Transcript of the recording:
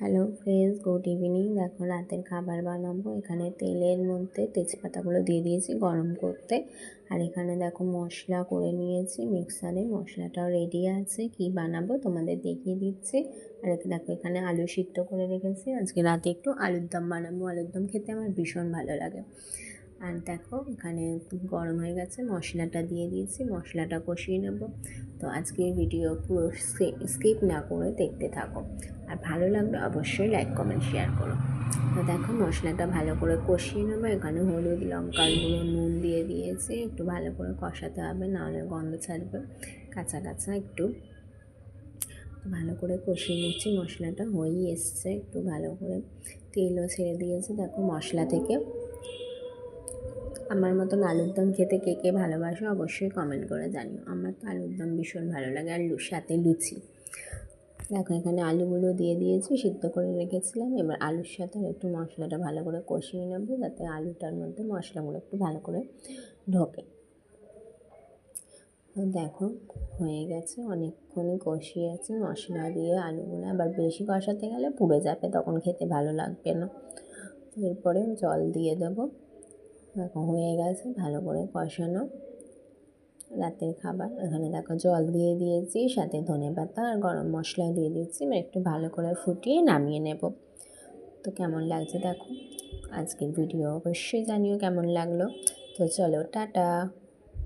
Hello friends, good evening. দেখো রাতের খাবার বানাবো। এখানে তেলের মধ্যে তেজপাতাগুলো দিয়ে দিয়েছি গরম করতে। আর এখানে দেখো মশলা করে নিয়েছি মিক্সারে, মশলাটাও রেডি আছে। কি বানাবো তোমাদের দেখিয়ে দিচ্ছি। আর দেখো এখানে আলু সিদ্ধ করে রেখেছি। আজকে রাতে একটু আলুর দম বানাবো। আলুর দম খেতে আমার ভীষণ ভালো লাগে। আর দেখো এখানে গরম হয়ে গেছে, মশলাটা দিয়ে দিয়েছি, মশলাটা কষিয়ে নেব। তো আজকের ভিডিও পুরো স্কিপ না করে দেখতে থাকো। আর ভালো লাগলে অবশ্যই লাইক কমেন্ট শেয়ার করো। তো দেখো মশলাটা ভালো করে কষিয়ে নেবো। এখানে হলুদ, লঙ্কার গুঁড়ো, নুন দিয়ে দিয়েছি। একটু ভালো করে কষাতে হবে, নাহলে গন্ধ ছাড়বে, কাঁচা কাঁচা একটু। ভালো করে কষিয়ে নিচ্ছি। মশলাটা হয়েই এসছে, একটু ভালো করে তেলও ছেড়ে দিয়েছে দেখো মশলা থেকে। আমার মতন আলুর দম খেতে কে কে ভালোবাসো অবশ্যই কমেন্ট করে জানিও। আমার তো আলুর দম ভীষণ ভালো লাগে, আর সাথে লুচি। দেখো এখানে আলুগুলো দিয়ে দিয়েছি, সিদ্ধ করে রেখেছিলাম। এবার আলুর সাথে একটু মশলাটা ভালো করে কষিয়ে নেবো, যাতে আলুটার মধ্যে মশলাগুলো একটু ভালো করে ঢোকে। তো দেখো হয়ে গেছে, অনেকক্ষণই কষিয়েছি মশলা দিয়ে আলুগুলো। আবার বেশি কষাতে গেলে পুড়ে যাবে, তখন খেতে ভালো লাগবে না। তো এরপরে জল দিয়ে দেবো। দেখো হয়ে গেছে ভালো করে কষানো রাতের খাবার। এখানে দেখো জল দিয়ে দিয়েছি, সাথে ধনেপাতা আর গরম মশলা দিয়ে দিচ্ছি। এবার একটু ভালো করে ফুটিয়ে নামিয়ে নেব। তো কেমন লাগছে দেখো। আজকের ভিডিও অবশ্যই জানিও কেমন লাগলো। তো চলো টাটা।